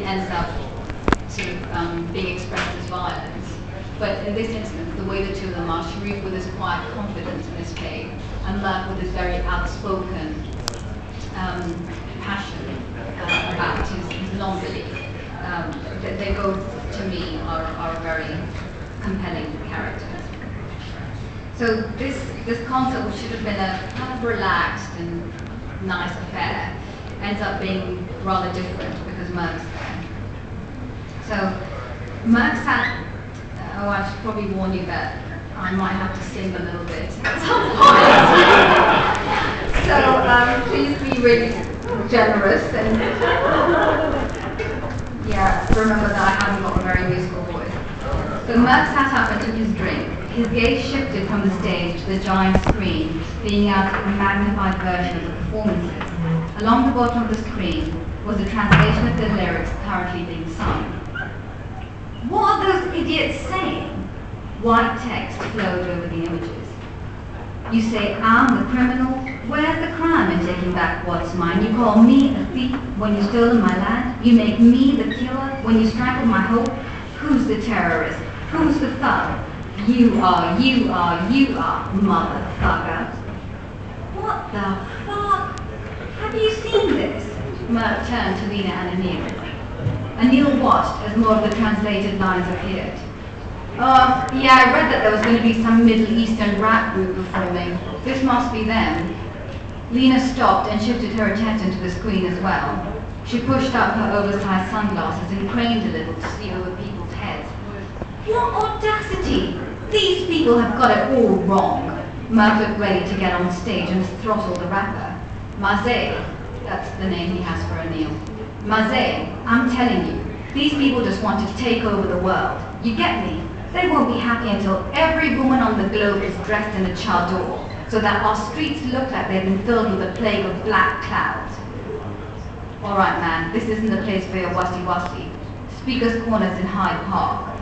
ends up sort of being expressed as violence. But in this instance, the way the two of them are, Sharif with his quiet confidence in his faith, and Merck with his very outspoken passion about his non-belief. They both, to me, are very compelling characters. So this concert, which should have been a kind of relaxed and nice affair, ends up being rather different because Merck's there. So Merck sat, I should probably warn you that I might have to sing a little bit at some point. So please be really generous and yeah, remember that I haven't got a very musical voice. So Merck sat up and took his drink. His gaze shifted from the stage to the giant screen, being out a magnified version of the performances. Along the bottom of the screen was a translation of the lyrics currently being sung. What are those idiots saying? White text flowed over the images. You say, I'm the criminal. Where's the crime in taking back what's mine? You call me a thief when you stolen my land? You make me the killer when you strangled my hope? Who's the terrorist? Who's the thug? You are, motherfucker. What the fuck? Have you seen this? Merck turned to Lena and Anil. Anil watched as more of the translated lines appeared. Yeah, I read that there was going to be some Middle Eastern rap group performing. This must be them. Lena stopped and shifted her attention to the screen as well. She pushed up her oversized sunglasses and craned a little to see over people's heads. What audacity! These people have got it all wrong. Merck looked ready to get on stage and throttle the rapper. Mazé, that's the name he has for Anil. Mazé, I'm telling you, these people just want to take over the world. You get me? They won't be happy until every woman on the globe is dressed in a chador, so that our streets look like they've been filled with a plague of black clouds. All right, man, this isn't the place for your wasti-wasti. Speaker's Corner's in Hyde Park.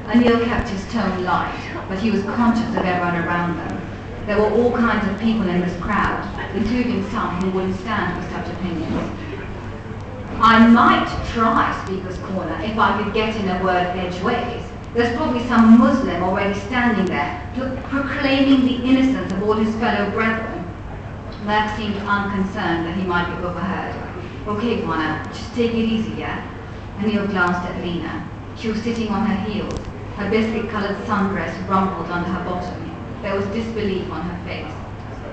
Anil kept his tone light, but he was conscious of everyone around them. There were all kinds of people in this crowd, including some who wouldn't stand for such opinions. I might try Speaker's Corner if I could get in a word edgeways. There's probably some Muslim already standing there, proclaiming the innocence of all his fellow brethren. Merck seemed unconcerned that he might be overheard. Okay, Juana, just take it easy, yeah? Anil glanced at Lena. She was sitting on her heels, her biscuit-colored sundress rumpled under her bottom. There was disbelief on her face.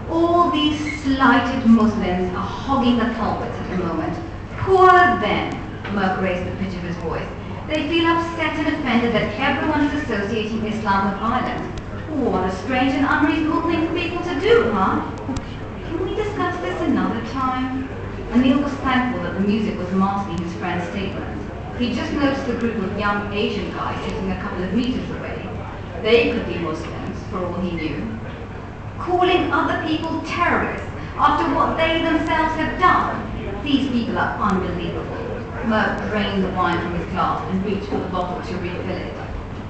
All these slighted Muslims are hogging the pulpits at the moment. Poor them, Merck raised the pitch of his voice. They feel upset and offended that everyone is associating Islam with violence. What a strange and unreasonable thing for people to do, huh? Can we discuss this another time? Anil was thankful that the music was masking his friend's statements. He just noticed a group of young Asian guys sitting a couple of meters away. They could be Muslims, for all he knew. Calling other people terrorists after what they themselves have done. These people are unbelievable. Merck drained the wine from his glass and reached for the bottle to refill it.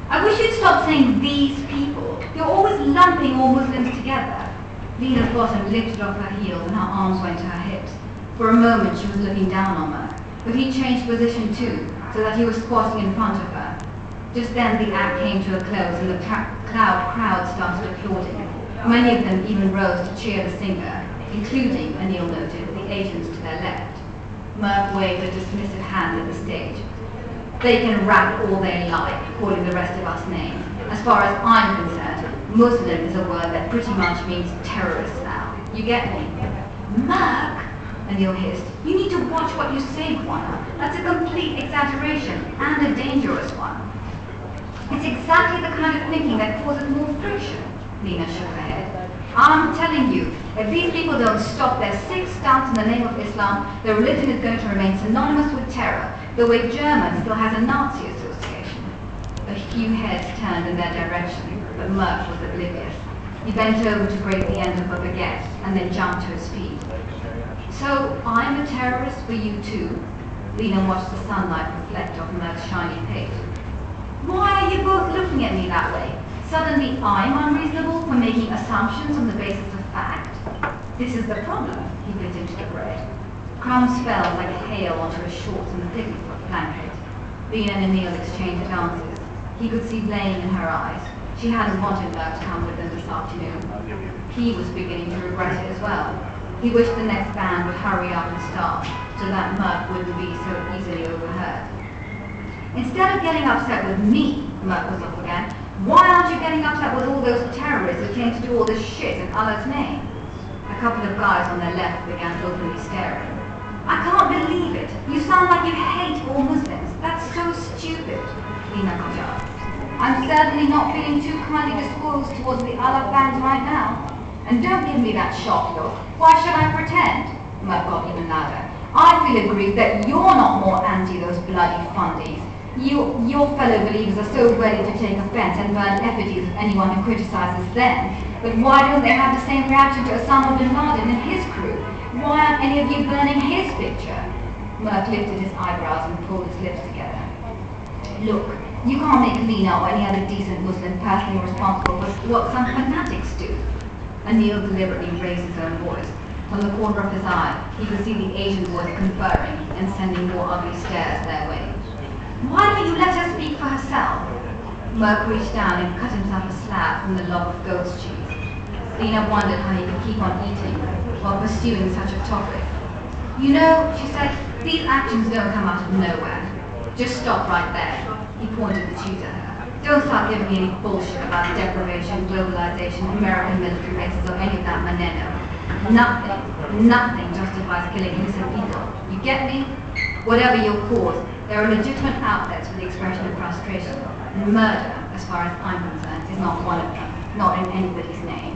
I wish you'd stop saying these people. You're always lumping all Muslims together. Lena's bottom lifted off her heels and her arms went to her hips. For a moment she was looking down on Merck, but he changed position too, so that he was squatting in front of her. Just then the act came to a close and the crowd started applauding. Many of them even rose to cheer the singer, including, Anil noted, the Asians to their left. Merck waved a dismissive hand at the stage. They can rap all they like, calling the rest of us names. As far as I'm concerned, Muslim is a word that pretty much means terrorist now. You get me? Merck, Anil hissed, you need to watch what you say, Juana. That's a complete exaggeration, and a dangerous one. It's exactly the kind of thinking that causes more friction. Lena shook her head. I'm telling you, if these people don't stop their sick stunts in the name of Islam, their religion is going to remain synonymous with terror, the way Germany still has a Nazi association. A few heads turned in their direction, but Merck was oblivious. He bent over to break the end of a baguette, and then jumped to his feet. So, I'm a terrorist for you too? Lena watched the sunlight reflect off Merck's shiny pate. Why are you both looking at me that way? Suddenly I'm unreasonable for making assumptions on the basis of fact? This is the problem, he bit into the bread. Crumbs fell like hail onto his shorts and the thick plank Lena and Neil exchanged glances. He could see blame in her eyes. She hadn't wanted Merck to come with them this afternoon. He was beginning to regret it as well. He wished the next band would hurry up and start, so that Merck wouldn't be so easily overheard. Instead of getting upset with me, Merck was off again, why aren't you getting upset with all those terrorists who came to do all this shit in Allah's name? A couple of guys on their left began openly staring. I can't believe it. You sound like you hate all Muslims. That's so stupid, Lena got up. I'm certainly not feeling too kindly disposed towards the Allah fans right now. And don't give me that shock look. Why should I pretend? Merck got even louder. I feel aggrieved that you're not more anti those bloody fundies. Your fellow believers are so ready to take offense and burn effigies of anyone who criticizes them. But why don't they have the same reaction to Osama bin Laden and his crew? Why aren't any of you burning his picture? Merck lifted his eyebrows and pulled his lips together. Look, you can't make Lena or any other decent Muslim personally responsible for what some fanatics do. Anil deliberately raised his own voice. From the corner of his eye, he could see the Asian boys conferring and sending more ugly stares their way. Why don't you let her speak for herself? Merck reached down and cut himself a slab from the lob of goat's cheese. Lena wondered how he could keep on eating while pursuing such a topic. You know, she said, these actions don't come out of nowhere. Just stop right there. He pointed the cheese at her. Don't start giving me any bullshit about deprivation, globalization, American military bases, or any of that maneno. Nothing justifies killing innocent people. You get me? Whatever your cause, there are legitimate outlets for the expression of frustration. And murder, as far as I'm concerned, is not one of them. Not in anybody's name.